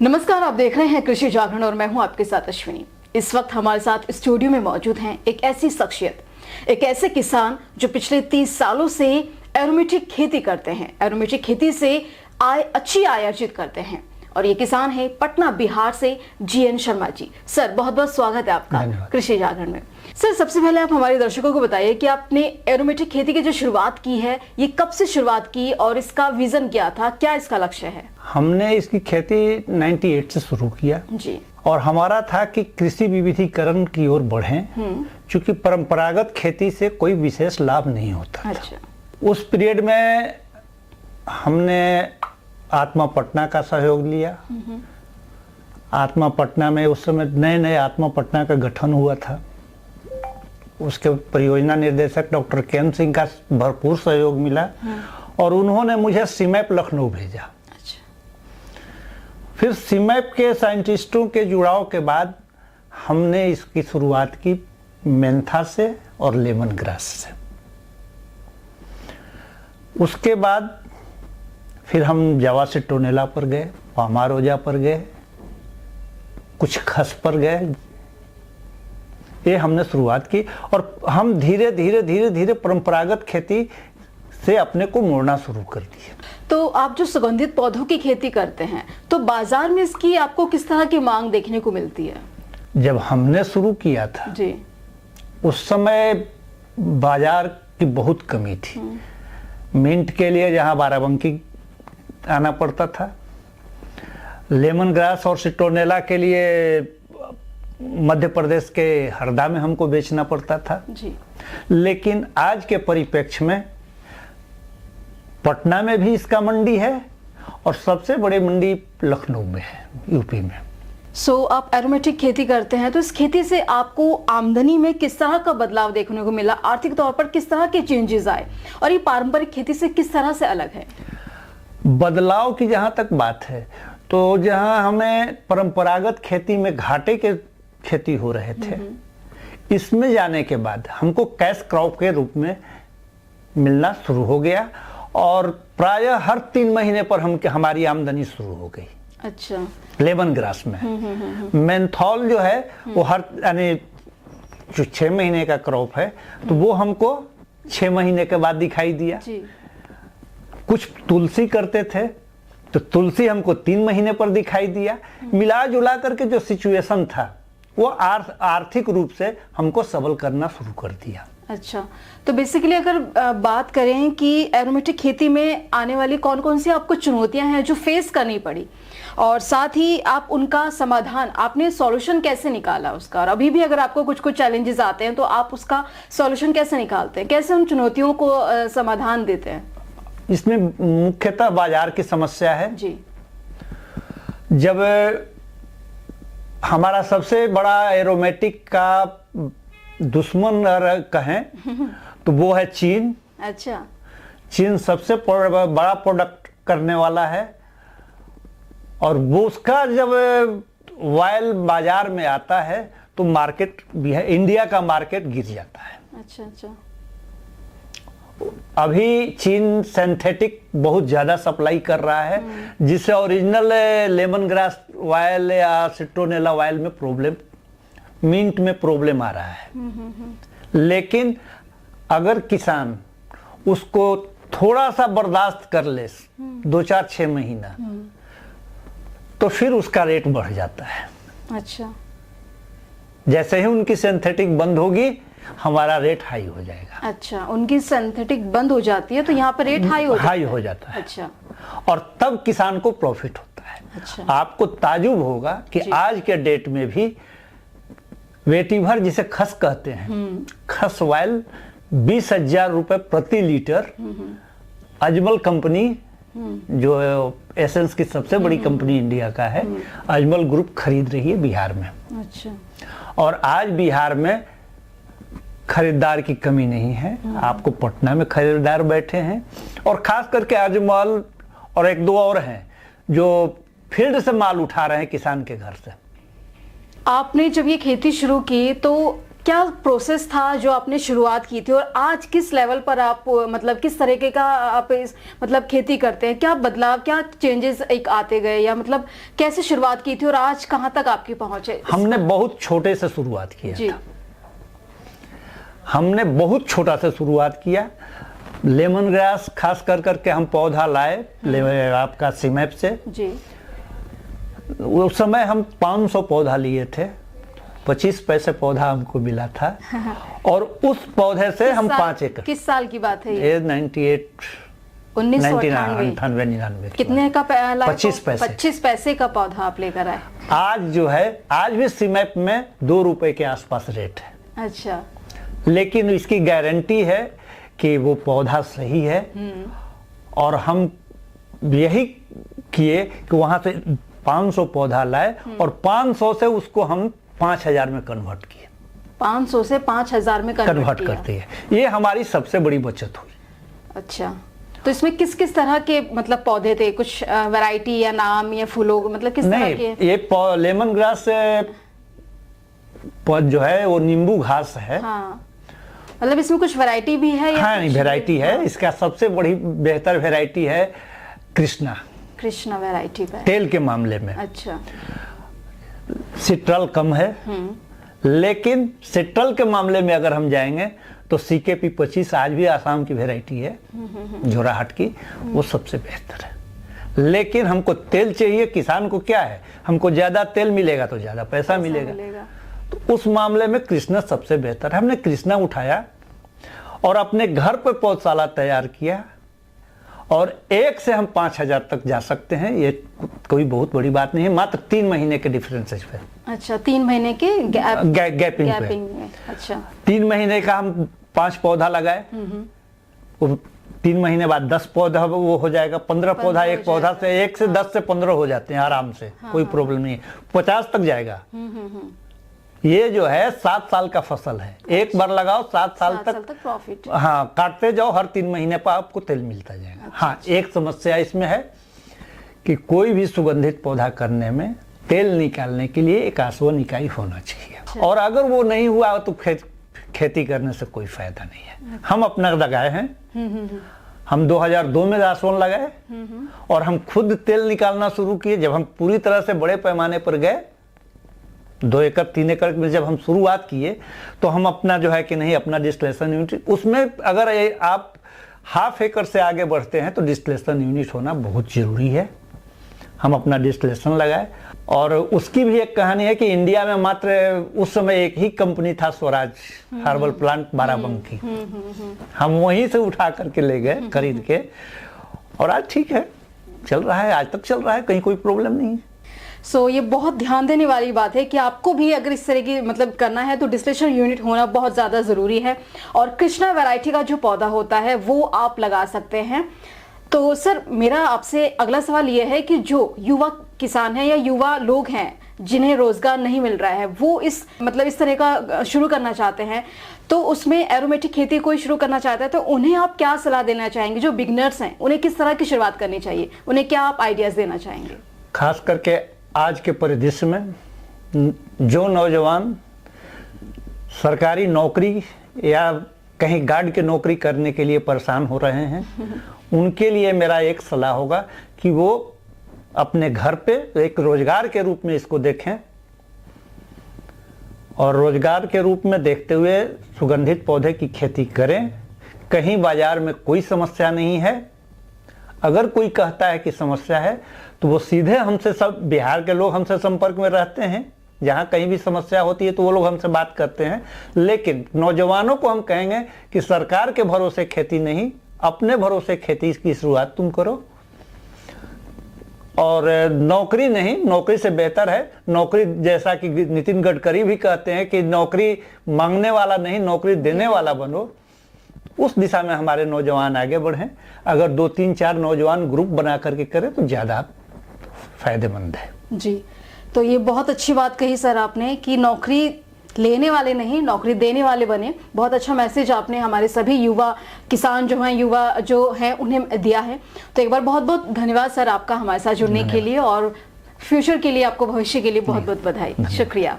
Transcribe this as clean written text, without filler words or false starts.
नमस्कार, आप देख रहे हैं कृषि जागरण और मैं हूं आपके साथ अश्विनी। इस वक्त हमारे साथ स्टूडियो में मौजूद हैं एक ऐसी शख्सियत, एक ऐसे किसान जो पिछले 30 सालों से एरोमेटिक खेती करते हैं। एरोमेटिक खेती से अच्छी आय अर्जित करते हैं और ये किसान है पटना बिहार से GN शर्मा जी। सर, बहुत बहुत स्वागत है आपका कृषि जागरण में। सर, सबसे पहले आप हमारे दर्शकों को बताइए कि आपने एरोमेटिक खेती की जो शुरुआत की है, ये कब से शुरुआत की और इसका विजन क्या था, क्या इसका लक्ष्य है? हमने इसकी खेती 98 से शुरू किया जी। और हमारा था कि कृषि विविधीकरण की ओर बढ़ें, क्योंकि परंपरागत खेती से कोई विशेष लाभ नहीं होता। अच्छा। उस पीरियड में हमने आत्मा पटना का सहयोग लिया। आत्मा पटना में उस समय नए आत्मा पटना का गठन हुआ था। उसके परियोजना निर्देशक डॉक्टर केन सिंह का भरपूर सहयोग मिला और उन्होंने मुझे सीमैप लखनऊ भेजा। अच्छा। फिर सीमैप के साइंटिस्टों के जुड़ाव के बाद हमने इसकी शुरुआत की मेंथा से और लेमन ग्रास से। उसके बाद फिर हम जावा सिट्रोनेला पर गए, पामारोजा पर गए, कुछ खस पर गए। ये हमने शुरुआत की और हम धीरे धीरे परंपरागत खेती से अपने को मोड़ना शुरू कर दिए। तो आप जो सुगंधित पौधों की खेती करते हैं, तो बाजार में इसकी आपको किस तरह की मांग देखने को मिलती है? जब हमने शुरू किया था जी, उस समय बाजार की बहुत कमी थी। मिंट के लिए जहाँ बाराबंकी आना पड़ता था, लेमन ग्रास और सिट्रोनेला के लिए मध्य प्रदेश के हरदा में हमको बेचना पड़ता था जी। लेकिन आज के परिप्रेक्ष्य में पटना में भी इसका मंडी है और सबसे बड़ी मंडी लखनऊ में है, यूपी में। आप एरोमेटिक खेती करते हैं, तो इस खेती से आपको आमदनी में किस तरह का बदलाव देखने को मिला? आर्थिक तौर पर किस तरह के चेंजेस आए और ये पारंपरिक खेती से किस तरह से अलग है? बदलाव की जहाँ तक बात है, तो जहाँ हमें परंपरागत खेती में घाटे के खेती हो रहे थे, इसमें जाने के बाद हमको कैश क्रॉप के रूप में मिलना शुरू हो गया और प्रायः हर 3 महीने पर हमारी आमदनी शुरू हो गई। अच्छा। लेमन ग्रास में मेंथॉल जो है वो हर यानी जो 6 महीने का क्रॉप है, तो वो हमको 6 महीने के बाद दिखाई दिया जी। कुछ तुलसी करते थे तो तुलसी हमको 3 महीने पर दिखाई दिया। मिला जुला करके जो सिचुएशन था वो आर्थिक रूप से हमको सबल करना शुरू कर दिया। अच्छा, तो बेसिकली अगर बात करें कि एरोमेटिक खेती में आने वाली कौन कौन सी आपको चुनौतियां हैं जो फेस करनी पड़ी, और साथ ही आप उनका समाधान, आपने सॉल्यूशन कैसे निकाला उसका, और अभी भी अगर आपको कुछ चैलेंजेस आते हैं तो आप उसका सॉल्यूशन कैसे निकालते हैं, कैसे उन चुनौतियों को समाधान देते हैं? इसमें मुख्यतः बाजार की समस्या है जी। जब हमारा सबसे बड़ा एरोमेटिक का दुश्मन कहें तो वो है चीन। अच्छा। चीन सबसे बड़ा प्रोडक्ट करने वाला है और वो उसका जब वायल बाजार में आता है तो मार्केट भी है, इंडिया का मार्केट गिर जाता है। अच्छा। अभी चीन सिंथेटिक बहुत ज्यादा सप्लाई कर रहा है, जिससे ओरिजिनल लेमन ग्रास वायल या सिट्रोनेला वायल में प्रॉब्लम, मिंट में प्रॉब्लम आ रहा है। लेकिन अगर किसान उसको थोड़ा सा बर्दाश्त कर ले, 2-4-6 महीना, तो फिर उसका रेट बढ़ जाता है। अच्छा। जैसे ही उनकी सिंथेटिक बंद होगी, हमारा रेट हाई हो जाएगा। अच्छा, उनकी सिंथेटिक बंद हो जाती है तो यहाँ पर रेट हाई हो जाता है। अच्छा। और तब किसान को प्रॉफिट होता है। अच्छा। आपको ताजुब होगा कि आज के डेट में भी वेटिवर जिसे खस कहते हैं, खस वायल 20,000 रुपए प्रति लीटर अजमल कंपनी, जो एसेंस की सबसे बड़ी कंपनी इंडिया का है, अजमल ग्रुप खरीद रही है बिहार में। अच्छा। और आज बिहार में खरीदार की कमी नहीं है। आपको पटना में खरीदार बैठे हैं और खास करके अजमल और 1-2 और हैं जो फील्ड से माल उठा रहे हैं किसान के घर से। आपने जब ये खेती शुरू की तो क्या प्रोसेस था जो आपने शुरुआत की थी और आज किस लेवल पर आप मतलब किस तरीके का आप मतलब खेती करते हैं? क्या बदलाव, क्या चेंजेस एक आते गए, या मतलब कैसे शुरुआत की थी और आज कहां तक आपकी पहुंच है? हमने बहुत छोटे से शुरुआत किया जी। था। हमने बहुत छोटा से शुरुआत किया। लेमन ग्रास खास कर करके हम पौधा लाए आपका सीमैप से जी। उस समय हम 500 पौधा लिए थे, 25 पैसे पौधा हमको मिला था और उस पौधे से हम 5 एकड़। किस साल की बात है ये? 1999 कितने का 25 पैसे। 25 पैसे का पौधा आप लेकर आए। आज जो है, आज भी सीमैप में 2 रुपए के आसपास रेट है। अच्छा। लेकिन इसकी गारंटी है कि वो पौधा सही है। और हम यही किए कि वहां से 500 पौधा लाए और 500 से उसको हम 5000 में कन्वर्ट किए। 500 से 5000 में कन्वर्ट करते हैं। ये हमारी सबसे बड़ी बचत हुई। अच्छा, तो इसमें किस किस तरह के मतलब पौधे थे? कुछ वैरायटी या नाम या फूलों, मतलब किस तरह के? ये लेमन ग्रास जो है वो नींबू घास है। हाँ, मतलब इसमें कुछ वैरायटी भी है या? हाँ, वैरायटी है। इसका सबसे बड़ी बेहतर वैरायटी है कृष्णा वैरायटी पे तेल के मामले में। अच्छा। सिट्रल कम है, लेकिन सिट्रल के मामले में अगर हम जाएंगे तो CKP 25 आज भी आसाम की वैरायटी है, जोराहट की, वो सबसे बेहतर है। लेकिन हमको तेल चाहिए। किसान को क्या है, हमको ज्यादा तेल मिलेगा तो ज्यादा पैसा मिलेगा। तो उस मामले में कृष्णा सबसे बेहतर है। हमने कृष्णा उठाया और अपने घर पर पौधशाला तैयार किया और 1 से हम 5000 तक जा सकते हैं। ये कोई बहुत बड़ी बात नहीं है, मात्र 3 महीने के डिफरेंसेस पे। अच्छा, 3 महीने के गैपिंग में। अच्छा, 3 महीने का हम 5 पौधा लगाए, 3 महीने बाद 10 पौधा वो हो जाएगा, 15 पौधा एक पौधा से 1 से 10 से 15 हो जाते हैं आराम से। कोई प्रॉब्लम नहीं है, 50 तक जाएगा। ये जो है 7 साल का फसल है। एक बार लगाओ 7 साल तक प्रॉफिट। हाँ, काटते जाओ, हर 3 महीने पर आपको तेल मिलता जाएगा। हाँ, एक समस्या इसमें है कि कोई भी सुगंधित पौधा करने में तेल निकालने के लिए एक आसवन इकाई होना चाहिए। और अगर वो नहीं हुआ तो खेती करने से कोई फायदा नहीं है। हम अपना लगाए हैं। हम 2002 में आसवन लगाए और हम खुद तेल निकालना शुरू किए। जब हम पूरी तरह से बड़े पैमाने पर गए, 2 एकड़ 3 एकड़ में जब हम शुरुआत किए, तो हम अपना जो है कि नहीं, अपना डिस्टिलेशन यूनिट, उसमें अगर आप ½ एकड़ से आगे बढ़ते हैं तो डिस्टिलेशन यूनिट होना बहुत जरूरी है। हम अपना डिस्टिलेशन लगाए और उसकी भी एक कहानी है कि इंडिया में मात्र उस समय एक ही कंपनी था, स्वराज हर्बल प्लांट बाराबंकी। हम वहीं से उठा करके ले गए खरीद के, और आज ठीक है, चल रहा है, आज तक चल रहा है, कहीं कोई प्रॉब्लम नहीं है। ये बहुत ध्यान देने वाली बात है कि आपको भी अगर इस तरह की मतलब करना है तो डिस्टिलेशन यूनिट होना बहुत ज़्यादा ज़रूरी है। और कृष्णा वैरायटी का जो पौधा होता है वो आप लगा सकते हैं। तो सर, मेरा आपसे अगला सवाल ये है कि जो युवा किसान हैं या युवा लोग हैं जिन्हें रोजगार नहीं मिल रहा है, वो इस तरह का शुरू करना चाहते हैं, तो उसमें एरोमेटिक खेती कोई शुरू करना चाहता है, तो उन्हें आप क्या सलाह देना चाहेंगे? जो बिगनर्स हैं उन्हें किस तरह की शुरुआत करनी चाहिए? उन्हें क्या आप आइडियाज देना चाहेंगे? खास करके आज के परिदृश्य में जो नौजवान सरकारी नौकरी या कहीं गार्ड की नौकरी करने के लिए परेशान हो रहे हैं, उनके लिए मेरा एक सलाह होगा कि वो अपने घर पे एक रोजगार के रूप में इसको देखें और रोजगार के रूप में देखते हुए सुगंधित पौधे की खेती करें। कहीं बाजार में कोई समस्या नहीं है। अगर कोई कहता है कि समस्या है तो वो सीधे हमसे, सब बिहार के लोग हमसे संपर्क में रहते हैं, जहाँ कहीं भी समस्या होती है तो वो लोग हमसे बात करते हैं। लेकिन नौजवानों को हम कहेंगे कि सरकार के भरोसे खेती नहीं, अपने भरोसे खेती की शुरुआत तुम करो। और नौकरी नहीं, नौकरी से बेहतर है नौकरी, जैसा कि नितिन गडकरी भी कहते हैं कि नौकरी मांगने वाला नहीं, नौकरी देने वाला बनो। उस दिशा में हमारे नौजवान आगे बढ़ें। अगर 2-3-4 नौजवान ग्रुप बना करके करें तो ज़्यादा फायदेमंद है। जी, तो ये बहुत अच्छी बात कही सर आपने कि नौकरी लेने वाले नहीं, नौकरी देने वाले बने। बहुत अच्छा मैसेज आपने हमारे सभी युवा किसान जो हैं, युवा जो हैं, उन्हें दिया है। तो एक बार बहुत बहुत धन्यवाद सर आपका हमारे साथ जुड़ने के लिए, और फ्यूचर के लिए, आपको भविष्य के लिए बहुत बहुत बधाई। शुक्रिया।